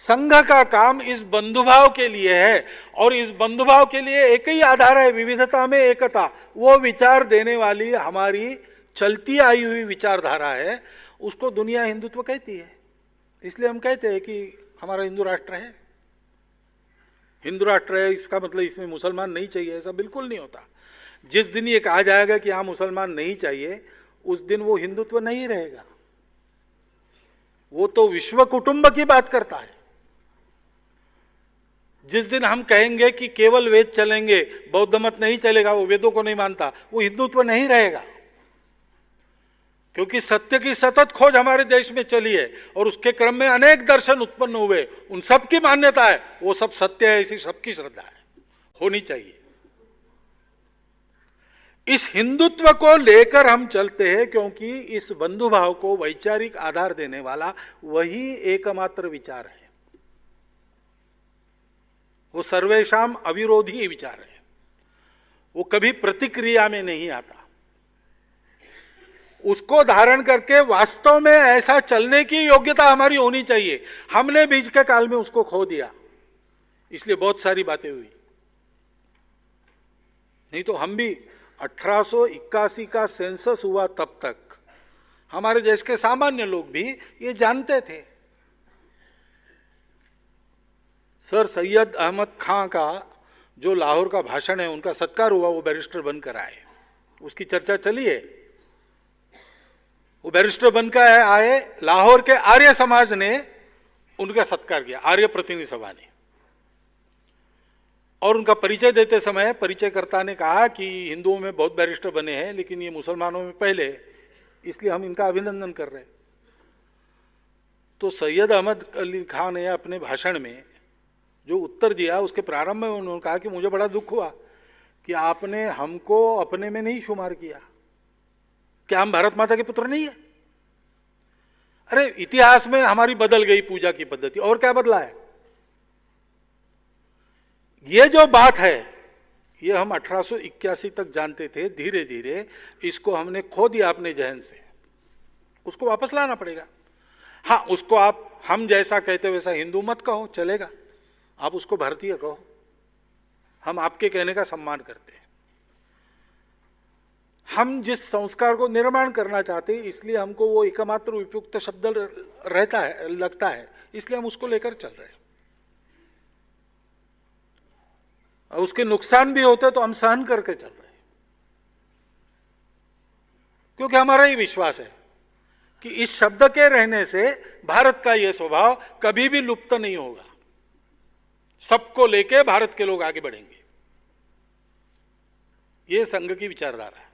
संघ का काम इस बंधुभाव के लिए है, और इस बंधुभाव के लिए एक ही आधार है, विविधता में एकता। वो विचार देने वाली हमारी चलती आई हुई विचारधारा है, उसको दुनिया हिंदुत्व कहती है। इसलिए हम कहते हैं कि हमारा हिंदू राष्ट्र है। हिंदू राष्ट्र है इसका मतलब इसमें मुसलमान नहीं चाहिए, ऐसा बिल्कुल नहीं होता। जिस दिन ये कहा जाएगा कि हाँ मुसलमान नहीं चाहिए, उस दिन वो हिंदुत्व नहीं रहेगा। वो तो विश्व कुटुंब की बात करता है। जिस दिन हम कहेंगे कि केवल वेद चलेंगे, बौद्ध मत नहीं चलेगा, वो वेदों को नहीं मानता, वो हिंदुत्व नहीं रहेगा। क्योंकि सत्य की सतत खोज हमारे देश में चली है और उसके क्रम में अनेक दर्शन उत्पन्न हुए, उन सब की मान्यता है वो सब सत्य है, ऐसी सबकी श्रद्धा है, होनी चाहिए। इस हिंदुत्व को लेकर हम चलते हैं, क्योंकि इस बंधुभाव को वैचारिक आधार देने वाला वही एकमात्र विचार है। वो सर्वेशाम अविरोधी विचार है, वो कभी प्रतिक्रिया में नहीं आता। उसको धारण करके वास्तव में ऐसा चलने की योग्यता हमारी होनी चाहिए। हमने बीच के काल में उसको खो दिया, इसलिए बहुत सारी बातें हुई। नहीं तो हम भी 1881 का सेंसस हुआ तब तक हमारे देश के सामान्य लोग भी ये जानते थे। सर सैयद अहमद खां का जो लाहौर का भाषण है, उनका सत्कार हुआ, वो बैरिस्टर बनकर आए, उसकी चर्चा चली है। वो बैरिस्टर बनकर आए, लाहौर के आर्य समाज ने उनका सत्कार किया, आर्य प्रतिनिधि सभा ने। और उनका परिचय देते समय परिचयकर्ता ने कहा कि हिंदुओं में बहुत बैरिस्टर बने हैं, लेकिन ये मुसलमानों में पहले, इसलिए हम इनका अभिनंदन कर रहे हैं। तो सैयद अहमद अली खान ने अपने भाषण में जो उत्तर दिया, उसके प्रारंभ में उन्होंने कहा कि मुझे बड़ा दुख हुआ कि आपने हमको अपने में नहीं शुमार किया। क्या हम भारत माता के पुत्र नहीं है? अरे इतिहास में हमारी बदल गई पूजा की पद्धति, और क्या बदला है? ये जो बात है, ये हम 1881 तक जानते थे, धीरे धीरे इसको हमने खो दिया अपने जहन से। उसको वापस लाना पड़ेगा। हाँ, उसको आप हम जैसा कहते वैसा हिंदू मत कहो, चलेगा। आप उसको भारतीय कहो, हम आपके कहने का सम्मान करते हैं। हम जिस संस्कार को निर्माण करना चाहते हैं, इसलिए हमको वो एकमात्र उपयुक्त शब्द रहता है, लगता है, इसलिए हम उसको लेकर चल रहे हैं। और उसके नुकसान भी होते तो हम सहन करके चल रहे हैं, क्योंकि हमारा ही विश्वास है कि इस शब्द के रहने से भारत का यह स्वभाव कभी भी लुप्त नहीं होगा। सबको लेके भारत के लोग आगे बढ़ेंगे। ये संघ की विचारधारा है।